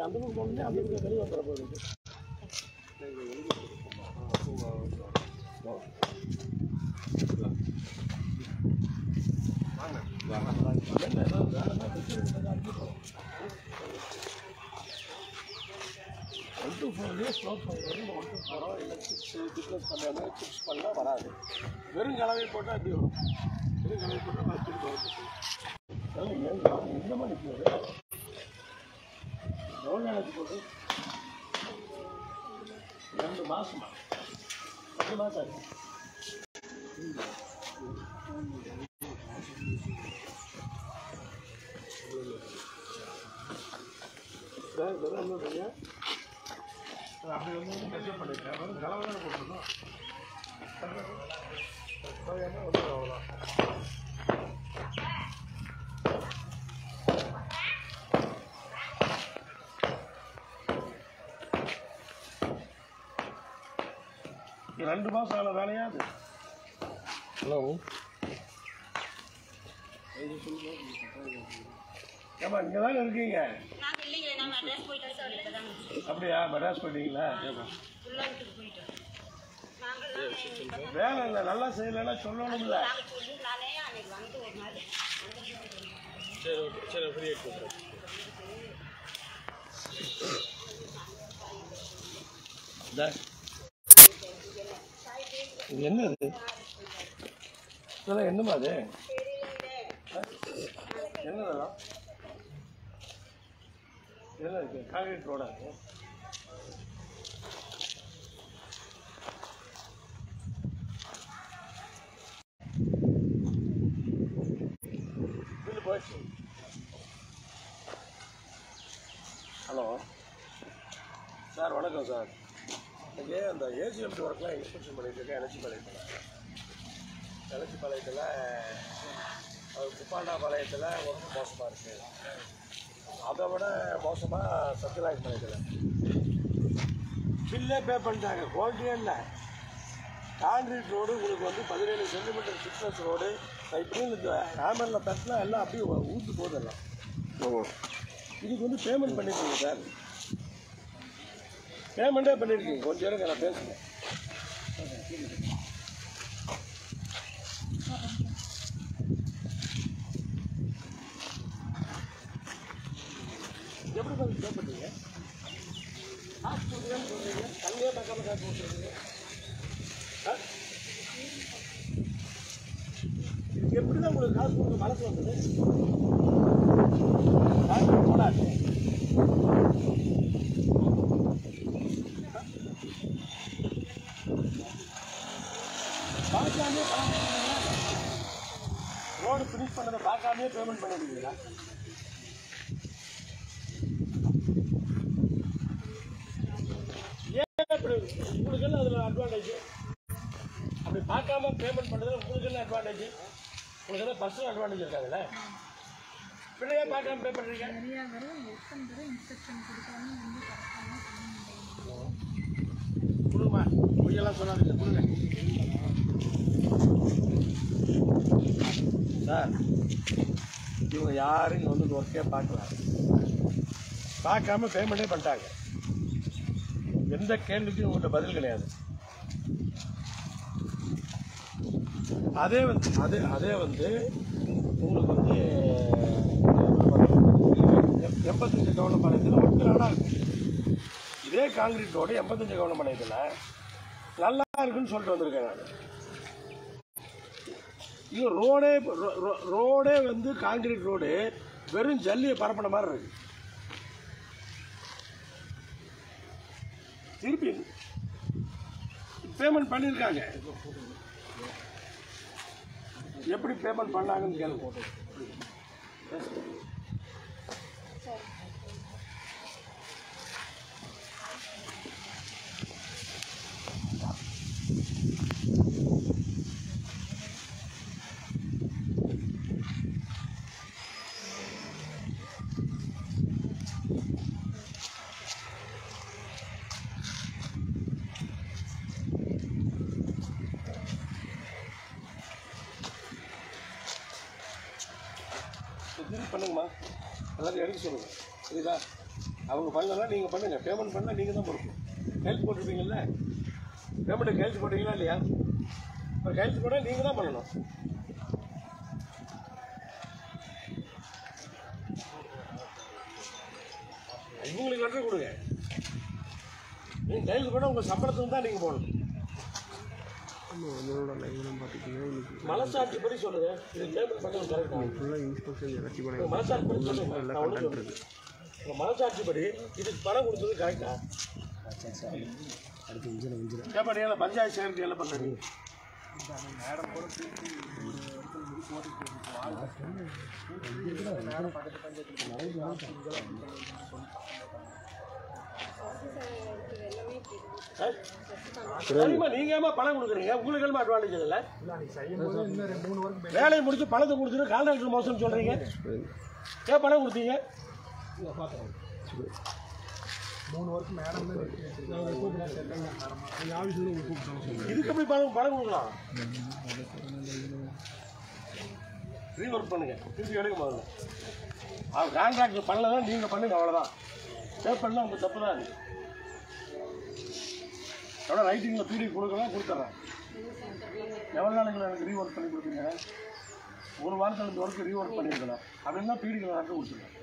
அந்த பக்கம் போனோடனே அந்த பக்கம் வெளியே வந்துட போகுது. ஒன் டு 4 டேஸ் ஸ்லோப் பண்ணுறது 1 to 4 இல்லை சிப்ஸ் பண்ணாமல் சிப்ஸ் பண்ணால் வராது. வெறும் கலவை போட்டால் அப்படி வரும். வெறும் கலவை போட்டால் பார்த்துட்டு வரும். இந்த மாதிரி போகுது எவ்வளோ நாளைக்கு போட்டு 2 மாதமா 2 மாதம் ஆச்சு. அப்படி வந்து மெஷர் பண்ணிட்டேன். வெறும் கலவை தானே போட்டுருக்கோம். வந்து அவ்வளோதான். இது 2 மாதம் ஆன வேலையா அது? ஹலோ ஏமா இங்கே தாங்க இருக்கீங்க? அப்படியா? மெட்ராஸ் போயிட்டீங்களா? வேலை இல்லை, நல்லா செய்யலைன்னா சொல்லணும்ல. சரி ஓகே, சரி ஃப்ரீ ஆகிட்டு இது என்ன இது? இதெல்லாம் என்னமா அது? என்னதான் இதெல்லாம் இருக்கு? கான்கிரீட் ரோடா இருக்கு? பில்லு போயிடுச்சு. ஹலோ சார், வணக்கம் சார். இங்கே அந்த ஏஜிஎம்டி ஒர்க்லாம் இன்ஸ்பெக்ஷன் பண்ணிட்டு இருக்கேன். எலச்சிபாளையத்தில் குப்பாண்டாபாளையத்தில் ரொம்ப மோசமாக இருக்குது. அதை விட மோசமாக சத்யநாயக்கபாளையத்தில் பில்லே பே பண்ணிட்டாங்க. குவாலிட்டியே இல்லை. கான்கிரீட் ரோடு உங்களுக்கு வந்து 17 சென்டிமீட்டர் திக்னஸ் ரோடு. இப்படின்னு இந்த ஹேமரில் தட்டினா எல்லாம் அப்படியே ஊற்று போதெல்லாம். இதுக்கு வந்து பேமெண்ட் பண்ணியிருக்கீங்க சார். பேமெண்ட்டே பண்ணியிருக்கீங்க. கொஞ்சம் நேரம் நான் பேசுகிறேன். எப்படி கொஞ்சம் பே பண்ணுறீங்க? காசு கொடுக்குறேன்னு சொல்கிறீங்க, தண்ணியே பார்க்காம காசு கொடுக்குறீங்க. இதுக்கு எப்படி தான் உங்களுக்கு காசு கொடுக்க மனசு வந்தது? காசு போடாது. பார்க்காமே ரோடு ஃபினிஷ் பண்ணதை பார்க்காமே பேமெண்ட் பண்ணிடுவீங்களா? ஏன் அப்படி? உங்களுக்கு என்ன அதில் அட்வான்டேஜ்? அப்படி பார்க்காம பேமெண்ட் பண்ணுறதுல உங்களுக்கு என்ன அட்வான்டேஜ்? உங்களுக்கு என்ன பர்சனல் அட்வான்டேஜ் இருக்காதுல்ல? பிள்ளையே பார்க்காம பே பண்ணுறீங்க. கொடுங்கம்மா, பொய்யெல்லாம் சொல்லாதீங்க, கொடுங்க சார். இவங்க யாரும் இங்கே வந்து ஒர்க்கே பார்க்காம பேமெண்ட்டே பண்ணிட்டாங்க. எந்த கேள்விக்கும் உங்கள்கிட்ட பதில் கிடையாது. அதே வந்து உங்களுக்கு வந்து 85 கவனப்பாளையத்தில் ஒர்க்கு நல்லா இருக்கும். இதே காங்கிரீட் ரோடு 85 கவனப்பாளையத்தில் நல்லா இருக்குன்னு சொல்லிட்டு வந்திருக்கேன் நான். இது ரோடே வந்து காங்கிரீட் ரோடு வெறும் ஜல்லியை பரப்பின மாதிரி இருக்கு. திருப்பி பேமெண்ட் பண்ணியிருக்காங்க. எப்படி பேமெண்ட் பண்ணாங்கன்னு கேளுங்க. பண்ணுங்கம்மா, எல்லாத்தையும் எடுக்க சொல்லுங்கள். சரிதா? அவங்க பண்ணலாம், நீங்கள் பண்ணுங்கள். பேமெண்ட் பண்ணால் நீங்கள் தான் பொறுப்பு. கையெழுத்து போட்டிருப்பீங்கல்ல, பேமெண்ட்டு கையெழுத்து போட்டிங்களா இல்லையா? இப்போ கையெழுத்து போட்டால் நீங்கள் தான் பண்ணணும். இவங்களுக்கு லெட்டர் கொடுங்க. நீங்கள் கையெழுத்து போட்டால் உங்கள் சம்பளத்துக்கு தான் நீங்கள் போகணும். மனசாட்சி படி சொல்லுங்க. இது பேமெண்ட் பண்ணது கரெக்டா? மனசாட்சி படி சொல்லுங்க. உங்கள் மனசாட்சி படி இதுக்கு பணம் கொடுத்தது கரெக்டா? ஏன் பஞ்சாயத்து சேர்ந்து என்ன பண்ணுறீங்க? சரிம்மா, நீங்க ஏமா பணம் கொடுக்குறீங்க? உங்களுக்கு எல்லாம் அட்வான்டேஜ் இல்லை. வேலையை முடிச்சு பணத்தை கொடுத்துட்டு கான்ட்ராக்டர் மோசம் சொல்றீங்க. ஏன் பணம் கொடுத்தீங்க? 3 வருஷம் மேடம் இதுக்கு எப்படி பணம் கொடுக்கலாம்? ரீஒர்க் பண்ணுங்க, திருப்பி எடுக்க முதல்ல. அவர் கான்ட்ராக்டர் பண்ணலதான் நீங்க பண்ணுங்க, அவ்வளோதான். சேவ் பண்ணால் உங்க தப்பு தான். அது எவ்வளோ ரைட்டிங்கில் பிடிஎஃப் கொடுக்கலாம், கொடுத்துட்றேன். எவ்வளோ நாளைக்கு எனக்கு ரீஒர்க் பண்ணி கொடுப்பீங்க? 1 வாரத்தில் இந்த ஒர்க்கு ரீஒர்க் பண்ணியிருக்கலாம். அப்படின்னா பிடிஎஃப் கொடுத்துருக்கேன்.